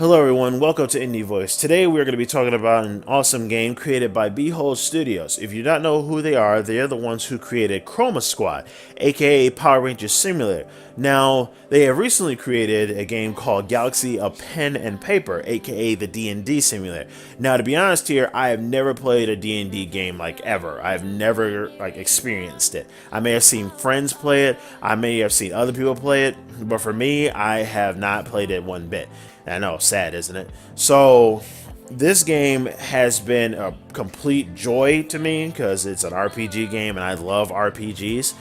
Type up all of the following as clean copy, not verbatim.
Hello everyone, welcome to Indie Voice. Today we're going to be talking about an awesome game created by Behold Studios. If you do not know who they are the ones who created Chroma Squad, aka Power Rangers Simulator. Now, they have recently created a game called Galaxy of Pen and Paper, aka the D&D Simulator. Now, to be honest here, I have never played a D&D game like ever. I've never experienced it. I may have seen friends play it, I may have seen other people play it, but for me, I have not played it one bit. I know, sad, isn't it? So, this game has been a complete joy to me because it's an RPG game and I love RPGs.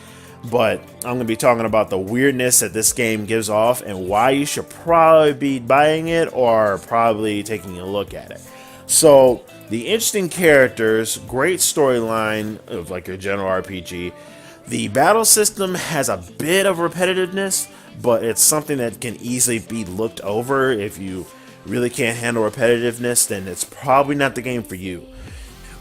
But I'm going to be talking about the weirdness that this game gives off and why you should probably be buying it or probably taking a look at it. So, the interesting characters, great storyline of like a general RPG. The battle system has a bit of repetitiveness, but it's something that can easily be looked over. If you really can't handle repetitiveness, then it's probably not the game for you.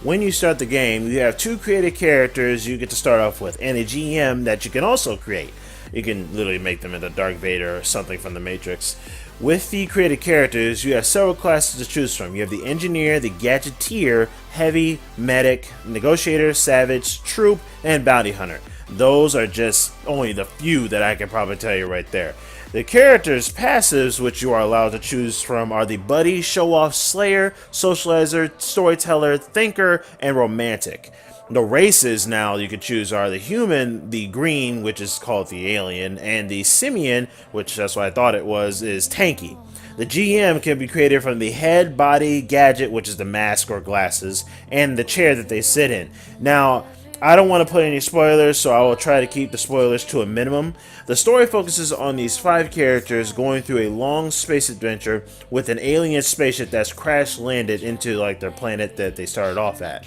When you start the game, you have two created characters you get to start off with, and a GM that you can also create. You can literally make them into Darth Vader or something from the Matrix. With the created characters, you have several classes to choose from. You have the Engineer, the Gadgeteer, Heavy, Medic, Negotiator, Savage, Troop, and Bounty Hunter. Those are just only the few that I can probably tell you right there. The characters' passives, which you are allowed to choose from, are the Buddy, Show-Off, Slayer, Socializer, Storyteller, Thinker, and Romantic. The races now you can choose are the Human, the Green, which is called the Alien, and the Simian, which that's what I thought it was, is Tanky. The GM can be created from the head, body, gadget, which is the mask or glasses, and the chair that they sit in. Now, I don't want to put any spoilers, so I will try to keep the spoilers to a minimum. The story focuses on these 5 characters going through a long space adventure with an alien spaceship that's crash landed into like their planet that they started off at.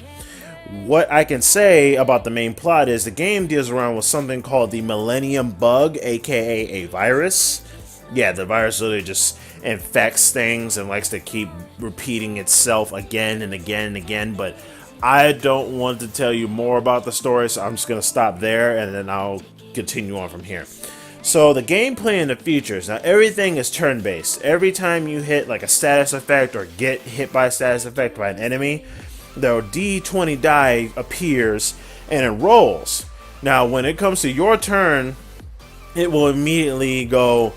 What I can say about the main plot is the game deals around with something called the Millennium Bug, aka a virus. Yeah, the virus literally just infects things and likes to keep repeating itself again and again and again, but I don't want to tell you more about the story, so I'm just going to stop there and then I'll continue on from here. So the gameplay and the features. Now everything is turn-based. Every time you hit like a status effect or get hit by a status effect by an enemy, the D20 die appears and it rolls. Now when it comes to your turn, it will immediately go,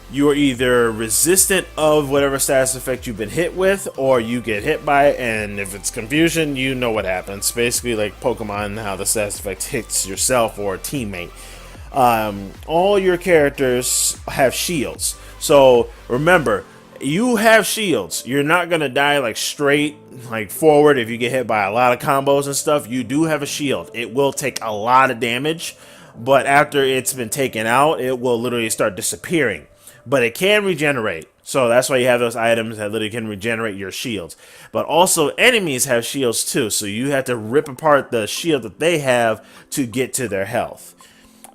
you are either resistant of whatever status effect you've been hit with, or you get hit by it, and if it's confusion, you know what happens. Basically like Pokemon, how the status effect hits yourself or a teammate. All your characters have shields. So remember, you have shields. You're not going to die like straight like forward if you get hit by a lot of combos and stuff. You do have a shield. It will take a lot of damage, but after it's been taken out, it will literally start disappearing. But it can regenerate, so that's why you have those items that literally can regenerate your shields. But also, enemies have shields too, so you have to rip apart the shield that they have to get to their health.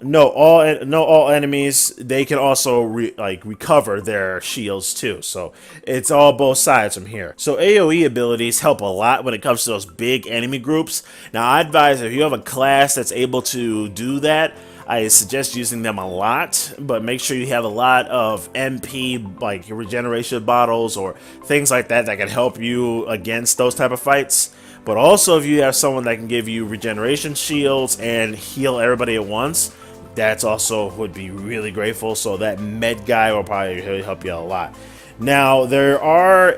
No, all enemies, they can also recover their shields too. So it's all both sides from here. So AoE abilities help a lot when it comes to those big enemy groups. Now I advise if you have a class that's able to do that, I suggest using them a lot, but make sure you have a lot of MP, like regeneration bottles or things like that that can help you against those type of fights. But also if you have someone that can give you regeneration shields and heal everybody at once, that's also would be really grateful. So that med guy will probably really help you out a lot. Now, there are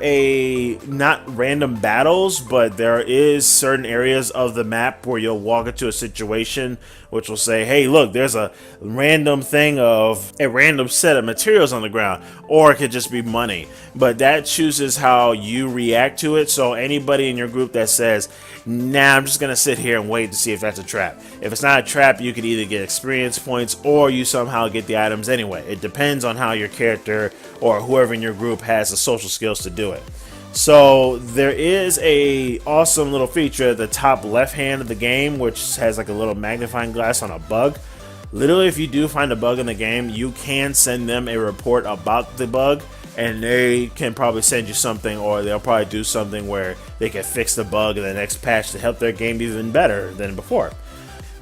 not random battles, but there is certain areas of the map where you'll walk into a situation which will say, hey, look, there's a random thing of a random set of materials on the ground, or it could just be money. But that chooses how you react to it. So anybody in your group that says, nah, I'm just going to sit here and wait to see if that's a trap. If it's not a trap, you could either get experience points or you somehow get the items anyway. It depends on how your character or whoever in your group has the social skills to do it. So there is a awesome little feature at the top left hand of the game, which has like a little magnifying glass on a bug. Literally, if you do find a bug in the game, you can send them a report about the bug, and they can probably send you something, or they'll probably do something where they can fix the bug in the next patch to help their game even better than before.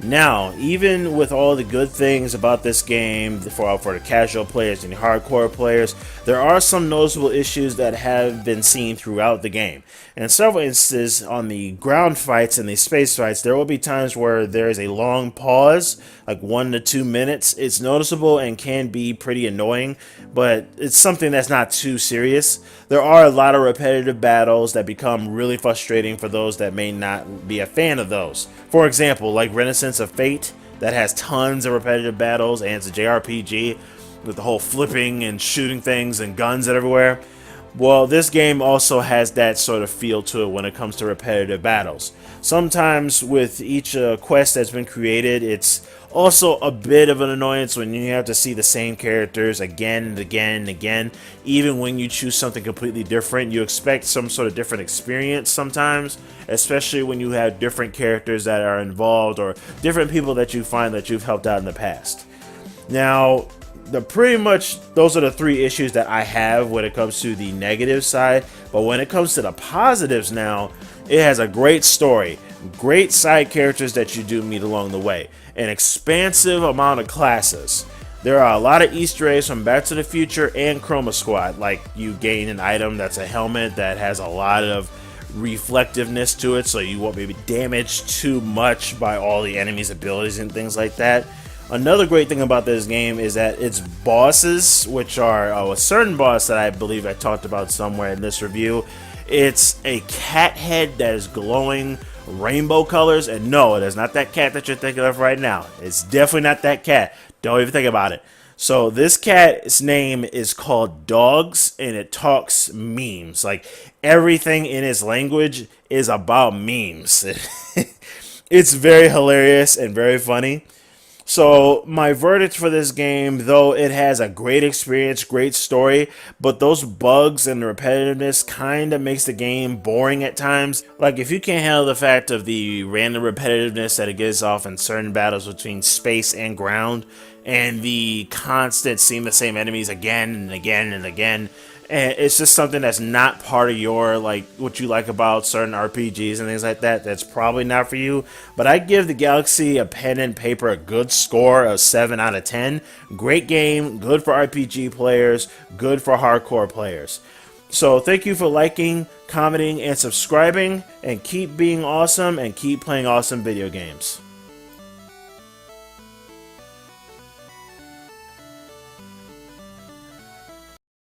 Now, even with all the good things about this game for the casual players and the hardcore players, there are some noticeable issues that have been seen throughout the game. In several instances, on the ground fights and the space fights, there will be times where there is a long pause, like 1 to 2 minutes. It's noticeable and can be pretty annoying, but it's something that's not too serious. There are a lot of repetitive battles that become really frustrating for those that may not be a fan of those. For example, like Renaissance of Fate, that has tons of repetitive battles, and it's a JRPG with the whole flipping and shooting things and guns everywhere. Well, this game also has that sort of feel to it when it comes to repetitive battles. Sometimes with each quest that's been created, it's also a bit of an annoyance when you have to see the same characters again and again and again. Even when you choose something completely different, you expect some sort of different experience sometimes, especially when you have different characters that are involved or different people that you find that you've helped out in the past. Now, pretty much those are the 3 issues that I have when it comes to the negative side. But when it comes to the positives now, it has a great story, great side characters that you do meet along the way, an expansive amount of classes. There are a lot of Easter eggs from Back to the Future and Chroma Squad, like you gain an item that's a helmet that has a lot of reflectiveness to it, so you won't be damaged too much by all the enemies' abilities and things like that. Another great thing about this game is that its bosses, which are a certain boss that I believe I talked about somewhere in this review, it's a cat head that is glowing rainbow colors, and no, it is not that cat that you're thinking of right now. It's definitely not that cat. Don't even think about it. So this cat's name is called Dogs, and it talks memes. Like, everything in its language is about memes. It's very hilarious and very funny. So my verdict for this game, though it has a great experience, great story, but those bugs and the repetitiveness kind of makes the game boring at times. Like, if you can't handle the fact of the random repetitiveness that it gives off in certain battles between space and ground, and the constant seeing the same enemies again and again and again, and it's just something that's not part of your, like, what you like about certain RPGs and things like that, that's probably not for you. But I give the Galaxy a pen and paper a good score of 7 out of 10. Great game, good for RPG players, good for hardcore players. So thank you for liking, commenting, and subscribing, and keep being awesome and keep playing awesome video games.